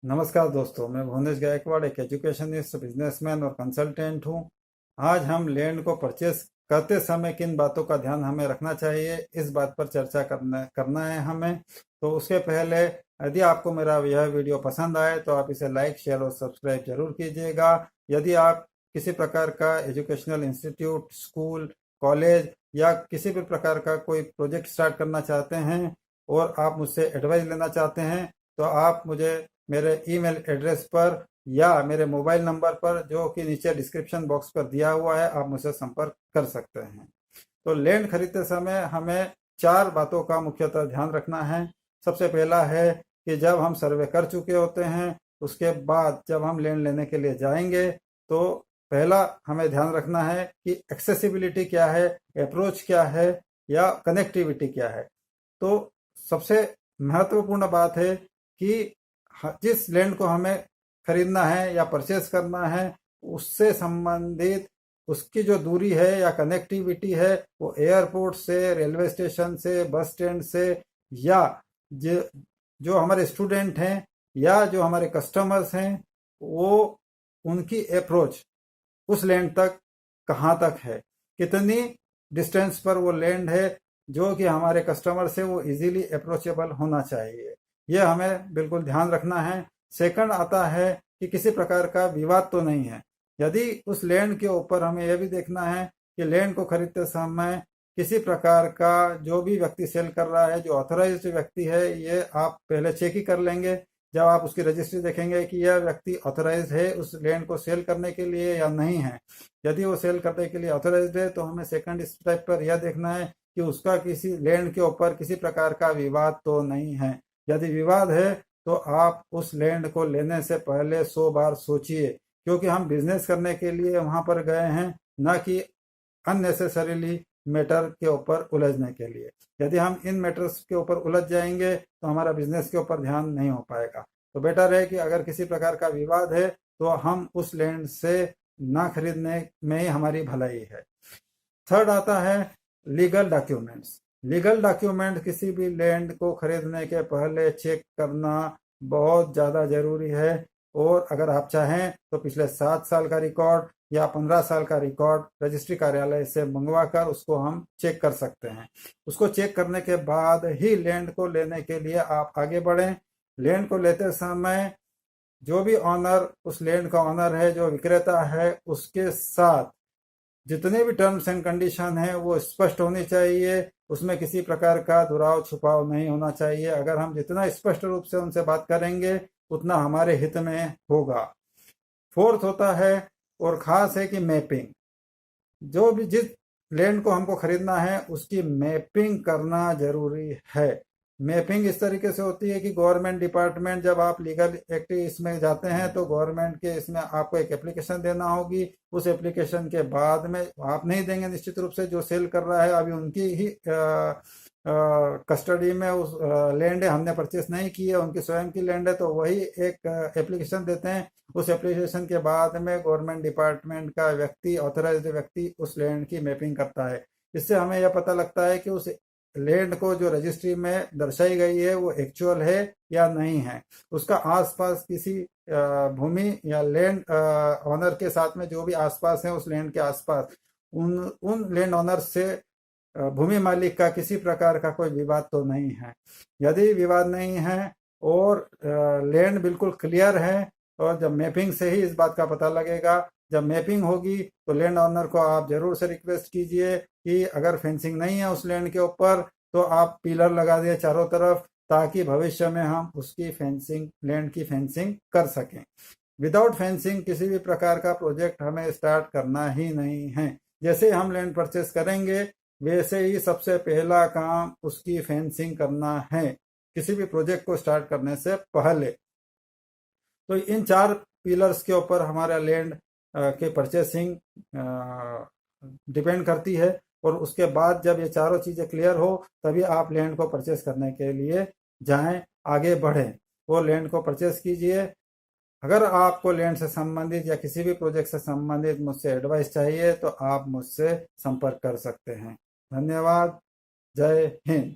नमस्कार दोस्तों, मैं भुवनेश गायकवाड़ एक एजुकेशनिस्ट, बिजनेसमैन और कंसल्टेंट हूं। आज हम लैंड को परचेस करते समय किन बातों का ध्यान हमें रखना चाहिए, इस बात पर चर्चा करना है हमें। तो उसके पहले यदि आपको मेरा यह वीडियो पसंद आए तो आप इसे लाइक, शेयर और सब्सक्राइब जरूर कीजिएगा। यदि आप किसी प्रकार का एजुकेशनल इंस्टीट्यूट, स्कूल, कॉलेज या किसी भी प्रकार का कोई प्रोजेक्ट स्टार्ट करना चाहते हैं और आप मुझसे एडवाइस लेना चाहते हैं तो आप मुझे मेरे ईमेल एड्रेस पर या मेरे मोबाइल नंबर पर, जो कि नीचे डिस्क्रिप्शन बॉक्स पर दिया हुआ है, आप मुझसे संपर्क कर सकते हैं। तो लैंड खरीदते समय हमें चार बातों का मुख्यतः ध्यान रखना है। सबसे पहला है कि जब हम सर्वे कर चुके होते हैं, उसके बाद जब हम लैंड लेने के लिए जाएंगे तो पहला हमें ध्यान रखना है कि एक्सेसिबिलिटी क्या है, अप्रोच क्या है या कनेक्टिविटी क्या है। तो सबसे महत्वपूर्ण बात है कि जिस लैंड को हमें खरीदना है या परचेस करना है, उससे संबंधित उसकी जो दूरी है या कनेक्टिविटी है, वो एयरपोर्ट से, रेलवे स्टेशन से, बस स्टैंड से, या जो जो हमारे स्टूडेंट हैं या जो हमारे कस्टमर्स हैं, वो उनकी अप्रोच उस लैंड तक कहाँ तक है, कितनी डिस्टेंस पर वो लैंड है, जो कि हमारे कस्टमर से वो इजीली अप्रोचेबल होना चाहिए। ये हमें बिल्कुल ध्यान रखना है। सेकंड आता है कि किसी प्रकार का विवाद तो नहीं है। यदि उस लैंड के ऊपर हमें यह भी देखना है कि लैंड को खरीदते समय किसी प्रकार का जो भी व्यक्ति सेल कर रहा है, जो ऑथराइज्ड व्यक्ति है, ये आप पहले चेक ही कर लेंगे। जब आप उसकी रजिस्ट्री देखेंगे कि यह व्यक्ति ऑथराइज्ड है उस लैंड को सेल करने के लिए या नहीं है। यदि वो सेल करने के लिए ऑथराइज्ड है तो हमें सेकंड स्टेप पर यह देखना है कि उसका किसी लैंड के ऊपर किसी प्रकार का विवाद तो नहीं है। यदि विवाद है तो आप उस लैंड को लेने से पहले 100 बार सोचिए, क्योंकि हम बिजनेस करने के लिए वहां पर गए हैं, ना कि अननेसेसरीली मैटर के ऊपर उलझने के लिए। यदि हम इन मैटर्स के ऊपर उलझ जाएंगे तो हमारा बिजनेस के ऊपर ध्यान नहीं हो पाएगा। तो बेटर है कि अगर किसी प्रकार का विवाद है तो हम उस लैंड से ना खरीदने में ही हमारी भलाई है। थर्ड आता है लीगल डॉक्यूमेंट्स। लीगल डॉक्यूमेंट किसी भी लैंड को खरीदने के पहले चेक करना बहुत ज़्यादा ज़रूरी है। और अगर आप चाहें तो पिछले 7 साल का रिकॉर्ड या 15 साल का रिकॉर्ड रजिस्ट्री कार्यालय से मंगवा कर उसको हम चेक कर सकते हैं। उसको चेक करने के बाद ही लैंड को लेने के लिए आप आगे बढ़ें। लैंड को लेते समय जो भी ऑनर, उस लैंड का ऑनर है, जो विक्रेता है, उसके साथ जितने भी टर्म्स एंड कंडीशन है वो स्पष्ट होनी चाहिए। उसमें किसी प्रकार का दुराव छुपाव नहीं होना चाहिए। अगर हम जितना स्पष्ट रूप से उनसे बात करेंगे उतना हमारे हित में होगा। फोर्थ होता है और खास है कि मैपिंग। जो भी जिस लैंड को हमको खरीदना है उसकी मैपिंग करना जरूरी है। मैपिंग इस तरीके से होती है कि गवर्नमेंट डिपार्टमेंट, जब आप लीगल एक्ट इसमें जाते हैं तो गवर्नमेंट के इसमें आपको एक एप्लीकेशन देना होगी। उस एप्लीकेशन के बाद में आप नहीं देंगे निश्चित रूप से, जो सेल कर रहा है अभी उनकी ही कस्टडी में उस लैंड है, हमने परचेस नहीं की है, उनकी स्वयं की लैंड है, तो वही एक एप्लीकेशन देते हैं। उस एप्लीकेशन के बाद में गवर्नमेंट डिपार्टमेंट का व्यक्ति, ऑथराइज्ड व्यक्ति, उस लैंड की मैपिंग करता है। इससे हमें यह पता लगता है कि उस लैंड को जो रजिस्ट्री में दर्शाई गई है वो एक्चुअल है या नहीं है। उसका आसपास किसी भूमि या लैंड ऑनर के साथ में जो भी आसपास है, उस लैंड के आसपास उन उन लैंड ऑनर से भूमि मालिक का किसी प्रकार का कोई विवाद तो नहीं है। यदि विवाद नहीं है और लैंड बिल्कुल क्लियर है, और जब मैपिंग से ही इस बात का पता लगेगा। जब मैपिंग होगी तो लैंड ऑनर को आप जरूर से रिक्वेस्ट कीजिए कि अगर फेंसिंग नहीं है उस लैंड के ऊपर तो आप पिलर लगा दिए चारों तरफ, ताकि भविष्य में हम उसकी फेंसिंग, लैंड की फेंसिंग कर सकें। विदाउट फेंसिंग किसी भी प्रकार का प्रोजेक्ट हमें स्टार्ट करना ही नहीं है। जैसे हम लैंड परचेस करेंगे वैसे ही सबसे पहला काम उसकी फेंसिंग करना है, किसी भी प्रोजेक्ट को स्टार्ट करने से पहले। तो इन चार पिलर्स के ऊपर हमारा लैंड के परचेसिंग डिपेंड करती है। और उसके बाद जब ये चारों चीज़ें क्लियर हो तभी आप लैंड को परचेस करने के लिए जाएं, आगे बढ़ें, वो लैंड को परचेस कीजिए। अगर आपको लैंड से संबंधित या किसी भी प्रोजेक्ट से संबंधित मुझसे एडवाइस चाहिए तो आप मुझसे संपर्क कर सकते हैं। धन्यवाद। जय हिंद।